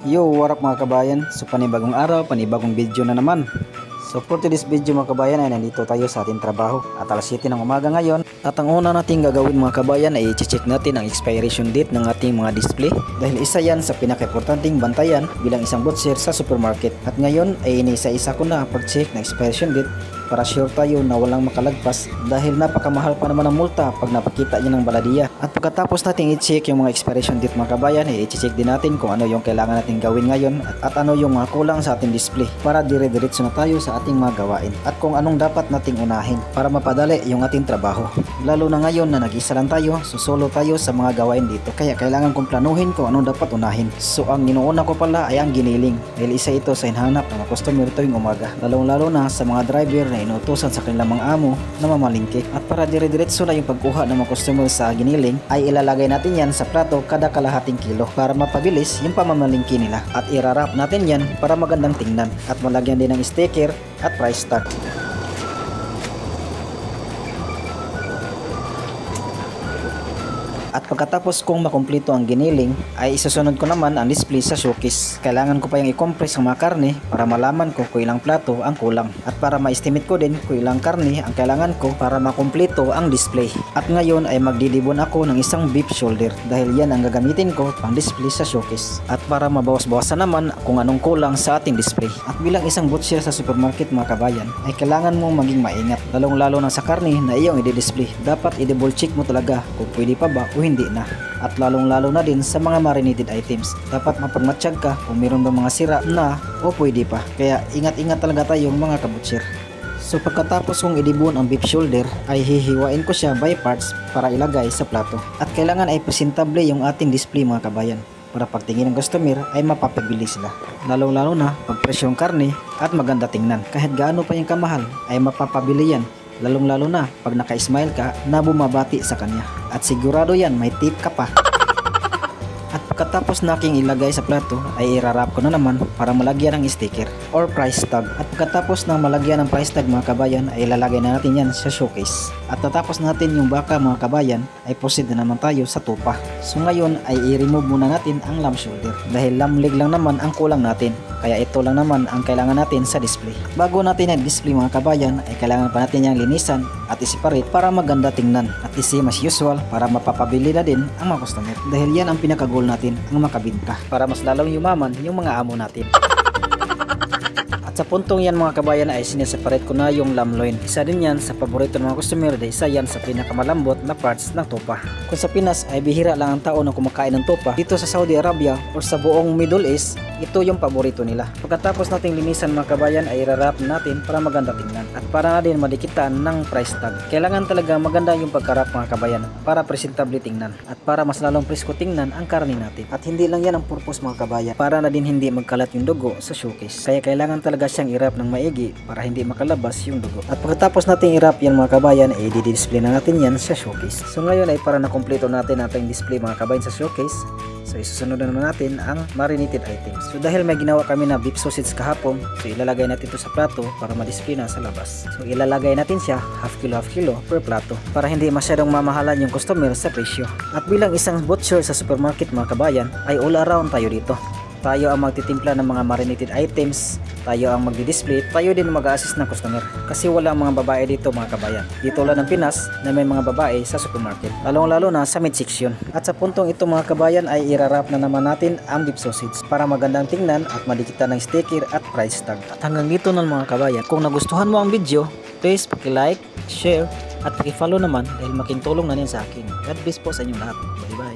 Yo, what up mga kabayan? So panibagong araw, panibagong video na naman. So for today's video mga kabayan ay nandito tayo sa ating trabaho at alas 7 ng umaga ngayon. At ang una nating gagawin mga kabayan ay i-check natin ang expiration date ng ating mga display. Dahil isa yan sa pinaka-importanting bantayan bilang isang butcher sa supermarket. At ngayon ay inisa-isa ko na ang pag-check ng expiration date para sure tayo na walang makalagpas dahil napakamahal pa naman ang multa pag napakita niya ng baladiya. At pagkatapos natin i-check yung mga expiration date mga kabayan ay i-check din natin kung ano yung kailangan natin gawin ngayon at ano yung mga kulang sa ating display para dire-diretso na tayo sa ating mga gawain at kung anong dapat nating unahin para mapadali yung ating trabaho. Lalo na ngayon na nag-isa lang tayo, solo tayo sa mga gawain dito kaya kailangan kong planuhin kung anong dapat unahin. So ang inuuna ko pala ay ang giniling dahil isa ito sa hinahanap ng mga customer tuwing umaga, lalong-lalo na sa mga driver na inutusan sa kanilang mga amo na mamalingki. At para dire-diretso na yung pagkuha ng mga customer sa giniling ay ilalagay natin yan sa plato kada kalahating kilo para mapabilis yung pamamalingki nila at irarap natin yan para magandang tingnan at malagyan din ng sticker at price tag. At pagkatapos kong makumpleto ang giniling ay isusunod ko naman ang display sa showcase. Kailangan ko pa yung i-compress ang mga karne para malaman ko kung ilang plato ang kulang at para ma-estimate ko din kung ilang karne ang kailangan ko para makumpleto ang display. At ngayon ay magdidibon ako ng isang beef shoulder dahil yan ang gagamitin ko pang display sa showcase at para mabawas-bawasan naman kung anong kulang sa ating display. At bilang isang butcher sa supermarket mga kabayan ay kailangan mong maging maingat lalong-lalo na sa karne na iyong i-display. Dapat i-double check mo talaga kung pwede pa ba o hindi na. At lalong-lalo na din sa mga marinated items. Dapat mapagmatsyag ka kung mayroon ba mga sira na o pwede pa. Kaya ingat-ingat talaga tayong mga kabutcher. So pagkatapos kong idibon ang beef shoulder ay hihiwain ko siya by parts para ilagay sa plato. At kailangan ay presentable yung ating display mga kabayan para pagtingin ng customer ay mapapabili sila. Lalong-lalo na pag presyong karne at maganda tingnan. Kahit gaano pa yung kamahal ay mapapabili yan. Lalong-lalo na pag naka-smile ka na bumabati sa kanya. At sigurado yan may tip ka pa. At pagkatapos naking ilagay sa plato ay irarap ko na naman para malagyan ng sticker or price tag. At pagkatapos ng malagyan ng price tag mga kabayan ay ilalagay na natin yan sa showcase. At tatapos natin yung baka mga kabayan ay proceed na naman tayo sa tupa. So ngayon ay i-remove muna natin ang lamb shoulder dahil lamb leg lang naman ang kulang natin. Kaya ito lang naman ang kailangan natin sa display. Bago natin i-display mga kabayan ay kailangan pa natin yung linisan at i-separate para maganda tingnan. At i-same as usual para mapapabili na din ang mga customer. Dahil yan ang pinaka-goal natin, ang makabinta. Para mas lalong yumaman yung mga amo natin. At sa puntong yan mga kabayan ay sineseparate ko na yung lamb loin. Isa din yan sa paborito ng mga customer dahil isa yan sa pinakamalambot na parts ng tupa. Kung sa Pinas ay bihira lang ang tao na kumakain ng tupa, dito sa Saudi Arabia or sa buong Middle East, ito yung paborito nila. Pagkatapos nating linisan mga kabayan ay irarap natin para maganda tingnan at para na din madikitan ng price tag. Kailangan talaga maganda yung pagkarap mga kabayan para presentable tingnan at para mas lalong presko tingnan ang karne natin. At hindi lang yan ang purpose mga kabayan, para na din hindi magkalat yung dugo sa showcase. Kaya kailangan talaga siyang i-wrap ng maigi para hindi makalabas yung dugo. At pagkatapos nating i-wrap yan mga kabayan ay i-display na natin yan sa showcase. So ngayon ay para na-kompleto natin ating display mga kabayan sa showcase. So isusunod na naman natin ang marinated items. So dahil may ginawa kami na beef sausage kahapon, so ilalagay natin ito sa plato para ma-display na sa labas. So ilalagay natin siya half kilo per plato para hindi masyadong mamahalan yung customer sa presyo. At bilang isang butcher sa supermarket mga kabayan ay all around tayo dito. Tayo ang magtitimpla ng mga marinated items, tayo ang magdi-display, tayo din mag-a-assist ng customer. Kasi wala mga babae dito mga kabayan. Dito lang ng Pinas na may mga babae sa supermarket, lalong-lalo na sa mid-section. At sa puntong ito mga kabayan ay irarap na naman natin ang beef sausage para magandang tingnan at madikitan ng sticker at price tag. At hanggang dito na mga kabayan. Kung nagustuhan mo ang video, please paki-like, share at paki-follow naman dahil makintulong na din sa akin. God bless po sa inyong lahat. Bye bye.